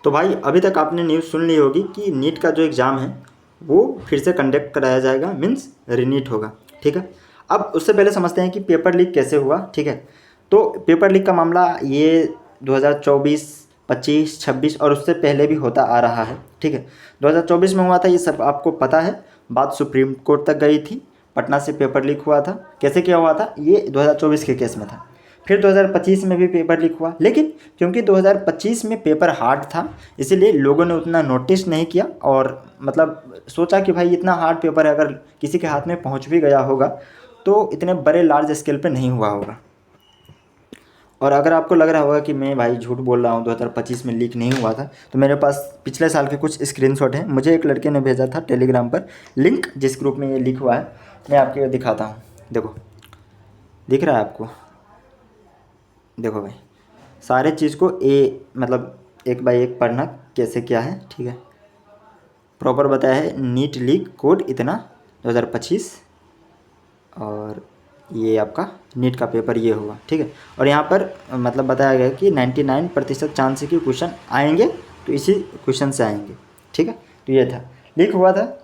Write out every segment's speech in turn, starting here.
तो भाई अभी तक आपने न्यूज़ सुन ली होगी कि नीट का जो एग्ज़ाम है वो फिर से कंडक्ट कराया जाएगा, मीन्स रीनीट होगा। ठीक है, अब उससे पहले समझते हैं कि पेपर लीक कैसे हुआ। ठीक है, तो पेपर लीक का मामला ये 2024, 25, 26 और उससे पहले भी होता आ रहा है। ठीक है, 2024 में हुआ था, ये सब आपको पता है। बात सुप्रीम कोर्ट तक गई थी, पटना से पेपर लीक हुआ था। कैसे क्या हुआ था, ये 2024 के केस में था। फिर 2025 में भी पेपर लीक हुआ, लेकिन क्योंकि 2025 में पेपर हार्ड था इसीलिए लोगों ने उतना नोटिस नहीं किया, और मतलब सोचा कि भाई इतना हार्ड पेपर है, अगर किसी के हाथ में पहुंच भी गया होगा तो इतने बड़े लार्ज स्केल पे नहीं हुआ होगा। और अगर आपको लग रहा होगा कि मैं भाई झूठ बोल रहा हूँ, 2025 में लीक नहीं हुआ था, तो मेरे पास पिछले साल के कुछ स्क्रीनशॉट हैं। मुझे एक लड़के ने भेजा था टेलीग्राम पर लिंक, जिस ग्रुप में ये लीक हुआ है। मैं आपको दिखाता हूँ, देखो, दिख रहा है आपको? देखो भाई, सारे चीज़ को मतलब एक बाय एक पढ़ना कैसे क्या है। ठीक है, प्रॉपर बताया है, नीट लीक कोड इतना 2025, और ये आपका नीट का पेपर ये हुआ। ठीक है, और यहाँ पर मतलब बताया गया कि 99% चांस है कि क्वेश्चन आएंगे, तो इसी क्वेश्चन से आएंगे। ठीक है, तो ये था, लीक हुआ था।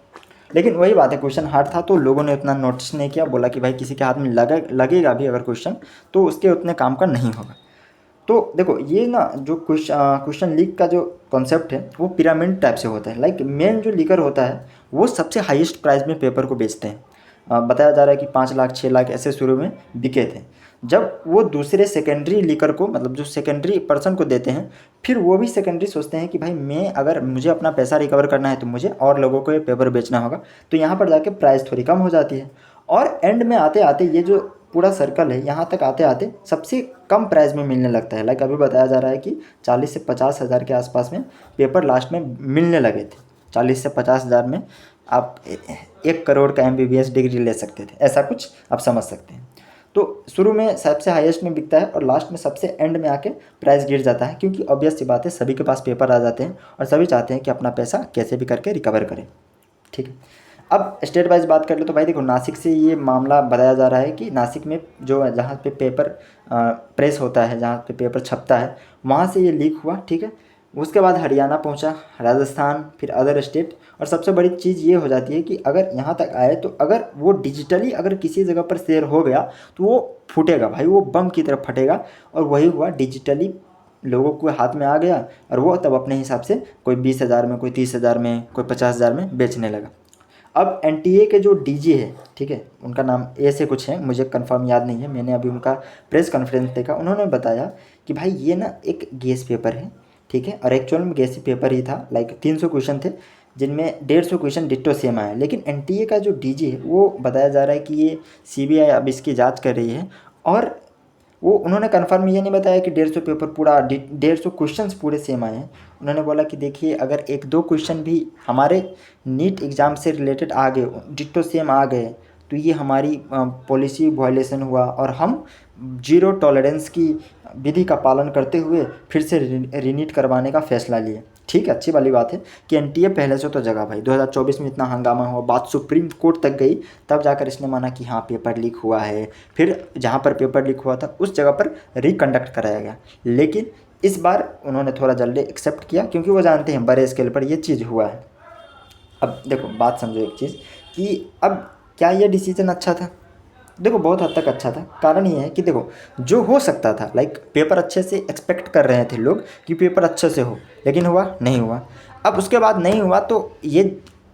लेकिन वही बात है, क्वेश्चन हार्ड था तो लोगों ने उतना नोटिस नहीं किया, बोला कि भाई किसी के हाथ में लगेगा भी अगर क्वेश्चन तो उसके उतने काम का नहीं होगा। तो देखो, ये ना जो क्वेश्चन लीक का जो कॉन्सेप्ट है वो पिरामिड टाइप से होता है। लाइक मेन जो लीकर होता है वो सबसे हाईएस्ट प्राइस में पेपर को बेचते हैं। बताया जा रहा है कि 5 लाख 6 लाख ऐसे शुरू में बिके थे। जब वो दूसरे सेकेंडरी लीकर को, मतलब जो सेकेंडरी पर्सन को देते हैं, फिर वो भी सेकेंडरी सोचते हैं कि भाई मैं, अगर मुझे अपना पैसा रिकवर करना है तो मुझे और लोगों को ये पेपर बेचना होगा, तो यहाँ पर जाके प्राइस थोड़ी कम हो जाती है। और एंड में आते आते ये जो पूरा सर्कल है, यहाँ तक आते आते सबसे कम प्राइस में मिलने लगता है। लाइक अभी बताया जा रहा है कि 40 से 50 हज़ार के आसपास में पेपर लास्ट में मिलने लगे थे। 40 से 50 हज़ार में आप 1 करोड़ का MBBS डिग्री ले सकते थे, ऐसा कुछ आप समझ सकते हैं। तो शुरू में सबसे हाईएस्ट में बिकता है और लास्ट में सबसे एंड में आके प्राइस गिर जाता है, क्योंकि ऑब्वियस सी बात है, सभी के पास पेपर आ जाते हैं और सभी चाहते हैं कि अपना पैसा कैसे भी करके रिकवर करें। ठीक है, अब स्टेट वाइज बात कर लो तो भाई देखो, नासिक से ये मामला बताया जा रहा है कि नासिक में जो जहाँ पे पेपर प्रेस होता है, जहाँ पे पेपर छपता है, वहाँ से ये लीक हुआ। ठीक है, उसके बाद हरियाणा पहुँचा, राजस्थान, फिर अदर स्टेट। और सबसे बड़ी चीज़ ये हो जाती है कि अगर यहाँ तक आए तो अगर वो डिजिटली अगर किसी जगह पर शेयर हो गया तो वो फूटेगा भाई, वो बम की तरफ फटेगा। और वही हुआ, डिजिटली लोगों के हाथ में आ गया और वो तब अपने हिसाब से कोई 20 हज़ार में, कोई 30 हज़ार में, कोई 50 हज़ार में बेचने लगा। अब NTA के जो DG है, ठीक है, उनका नाम ए से कुछ है, मुझे कंफर्म याद नहीं है, मैंने अभी उनका प्रेस कॉन्फ्रेंस देखा, उन्होंने बताया कि भाई ये ना एक गेस पेपर है। ठीक है, और एक्चुअल में गेस पेपर ही था। लाइक 300 क्वेश्चन थे जिनमें 150 क्वेश्चन डिट्टो सेम आया। लेकिन NTA का जो DG है वो बताया जा रहा है कि ये CBI अब इसकी जाँच कर रही है, और वो उन्होंने कन्फर्म ये नहीं बताया कि 150 पेपर पूरा 150 क्वेश्चंस पूरे सेम आए हैं। उन्होंने बोला कि देखिए, अगर 1-2 क्वेश्चन भी हमारे नीट एग्ज़ाम से रिलेटेड आ गए, डिट्टो सेम आ गए, तो ये हमारी पॉलिसी वायलेशन हुआ, और हम जीरो टॉलरेंस की विधि का पालन करते हुए फिर से रीनीट करवाने का फैसला लिए। ठीक है, अच्छी वाली बात है कि NTA पहले से तो जगह भाई, 2024 में इतना हंगामा हुआ, बात सुप्रीम कोर्ट तक गई, तब जाकर इसने माना कि हाँ पेपर लीक हुआ है। फिर जहाँ पर पेपर लीक हुआ था उस जगह पर रिकंडक्ट कराया गया। लेकिन इस बार उन्होंने थोड़ा जल्दी एक्सेप्ट किया, क्योंकि वो जानते हैं बड़े स्केल पर ये चीज़ हुआ है। अब देखो, बात समझो एक चीज़ कि अब क्या ये डिसीजन अच्छा था? देखो, बहुत हद तक अच्छा था। कारण ये है कि देखो, जो हो सकता था, लाइक पेपर अच्छे से एक्सपेक्ट कर रहे थे लोग कि पेपर अच्छे से हो, लेकिन हुआ नहीं हुआ। अब उसके बाद नहीं हुआ तो ये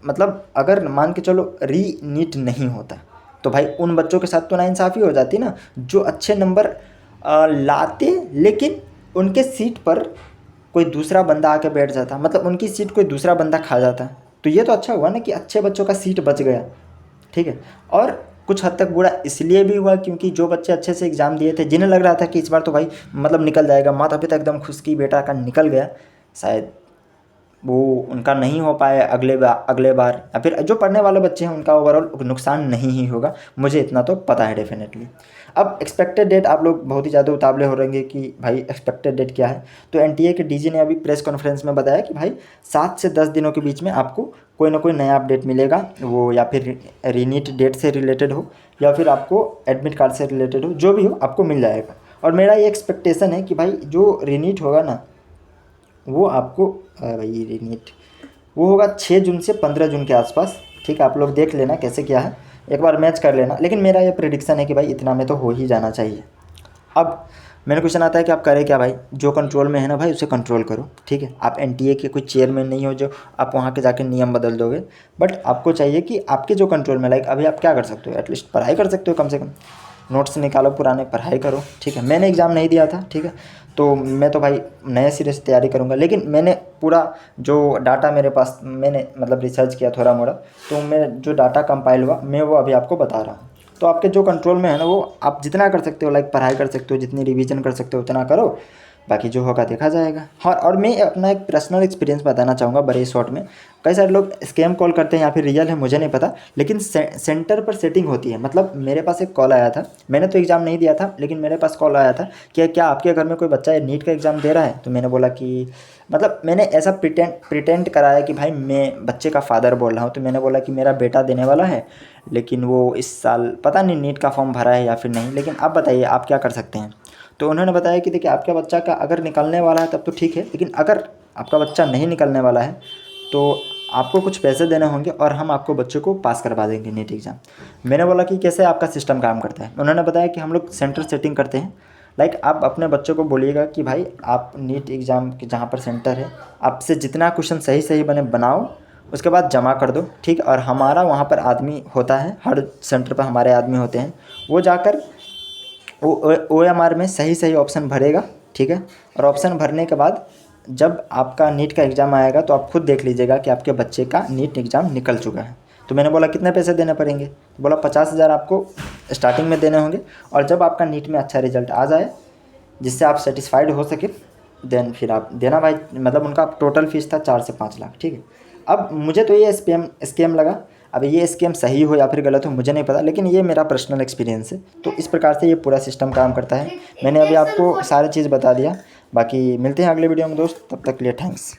मतलब अगर मान के चलो री नीट नहीं होता तो भाई उन बच्चों के साथ तो नाइंसाफ़ी हो जाती ना, जो अच्छे नंबर लाते, लेकिन उनके सीट पर कोई दूसरा बंदा आके बैठ जाता, मतलब उनकी सीट कोई दूसरा बंदा खा जाता। तो ये तो अच्छा हुआ ना कि अच्छे बच्चों का सीट बच गया। ठीक है, और कुछ हद तक बुरा इसलिए भी हुआ क्योंकि जो बच्चे अच्छे से एग्ज़ाम दिए थे, जिन्हें लग रहा था कि इस बार तो भाई मतलब निकल जाएगा, माता पिता एकदम खुश की बेटा का निकल गया, शायद वो उनका नहीं हो पाया अगले बार, या फिर जो पढ़ने वाले बच्चे हैं उनका ओवरऑल नुकसान नहीं ही होगा, मुझे इतना तो पता है डेफिनेटली। अब एक्सपेक्टेड डेट, आप लोग बहुत ही ज़्यादा उतावले हो रहेंगे कि भाई एक्सपेक्टेड डेट क्या है। तो NTA के DG ने अभी प्रेस कॉन्फ्रेंस में बताया कि भाई 7 से 10 दिनों के बीच में आपको कोई ना कोई नया अपडेट मिलेगा, वो या फिर रीनीट डेट से रिलेटेड हो या फिर आपको एडमिट कार्ड से रिलेटेड हो, जो भी हो आपको मिल जाएगा। और मेरा ये एक्सपेक्टेशन है कि भाई जो रीनीट होगा ना, वो आपको भाई रीनीट वो होगा 6 जून से 15 जून के आसपास। ठीक है, आप लोग देख लेना कैसे क्या है, एक बार मैच कर लेना, लेकिन मेरा ये प्रेडिक्शन है कि भाई इतना में तो हो ही जाना चाहिए। अब मेरा क्वेश्चन आता है कि आप करें क्या भाई, जो कंट्रोल में है ना भाई उसे कंट्रोल करो। ठीक है, आप एनटीए के कोई चेयरमैन नहीं हो जो आप वहाँ के जाके नियम बदल दोगे, बट आपको चाहिए कि आपके जो कंट्रोल में, लाइक अभी आप क्या कर सकते हो, एटलीस्ट पढ़ाई कर सकते हो, कम से कम नोट्स निकालो पुराने, पढ़ाई करो। ठीक है, मैंने एग्ज़ाम नहीं दिया था, ठीक है, तो मैं तो भाई नए सिरे से तैयारी करूँगा, लेकिन मैंने पूरा जो डाटा मेरे पास, मैंने मतलब रिसर्च किया थोड़ा मोड़ा, तो मैं जो डाटा कंपाइल हुआ मैं वो अभी आपको बता रहा हूँ। तो आपके जो कंट्रोल में है ना वो आप जितना कर सकते हो, लाइक पढ़ाई कर सकते हो, जितनी रिवीजन कर सकते हो उतना करो, बाकी जो होगा देखा जाएगा। हाँ, और मैं अपना एक पर्सनल एक्सपीरियंस बताना चाहूँगा बड़े शॉर्ट में। कई सारे लोग स्कैम कॉल करते हैं या फिर रियल है मुझे नहीं पता, लेकिन सेंटर पर सेटिंग होती है। मतलब मेरे पास एक कॉल आया था, मैंने तो एग्ज़ाम नहीं दिया था, लेकिन मेरे पास कॉल आया था कि क्या आपके घर में कोई बच्चा नीट का एग्ज़ाम दे रहा है। तो मैंने बोला कि मतलब मैंने ऐसा प्रिटेंड कराया कि भाई मैं बच्चे का फ़ादर बोल रहा हूँ। तो मैंने बोला कि मेरा बेटा देने वाला है, लेकिन वो इस साल पता नहीं नीट का फॉर्म भरा है या फिर नहीं, लेकिन आप बताइए आप क्या कर सकते हैं। तो उन्होंने बताया कि देखिए आपका बच्चा का अगर निकलने वाला है तब तो ठीक है, लेकिन अगर आपका बच्चा नहीं निकलने वाला है तो आपको कुछ पैसे देने होंगे और हम आपको बच्चे को पास करवा देंगे नीट एग्ज़ाम। मैंने बोला कि कैसे आपका सिस्टम काम करता है। उन्होंने बताया कि हम लोग सेंटर सेटिंग करते हैं, लाइक आप अपने बच्चों को बोलिएगा कि भाई आप नीट एग्ज़ाम के जहाँ पर सेंटर है आपसे जितना क्वेश्चन सही सही बने बनाओ, उसके बाद जमा कर दो। ठीक, और हमारा वहाँ पर आदमी होता है, हर सेंटर पर हमारे आदमी होते हैं, वो जाकर OMR में सही सही ऑप्शन भरेगा। ठीक है, और ऑप्शन भरने के बाद जब आपका नीट का एग्ज़ाम आएगा तो आप खुद देख लीजिएगा कि आपके बच्चे का नीट एग्ज़ाम निकल चुका है। तो मैंने बोला कितने पैसे देने पड़ेंगे, तो बोला 50,000 आपको स्टार्टिंग में देने होंगे, और जब आपका नीट में अच्छा रिजल्ट आ जाए जिससे आप सेटिस्फाइड हो सके देन फिर आप देना भाई। मतलब उनका टोटल फीस था 4 से 5 लाख। ठीक है, अब मुझे तो ये स्कैम लगा। अब ये स्कैम सही हो या फिर गलत हो मुझे नहीं पता, लेकिन ये मेरा पर्सनल एक्सपीरियंस है। तो इस प्रकार से ये पूरा सिस्टम काम करता है। मैंने अभी आपको सारी चीज़ बता दिया, बाकी मिलते हैं अगले वीडियो में दोस्त, तब तक के लिए थैंक्स।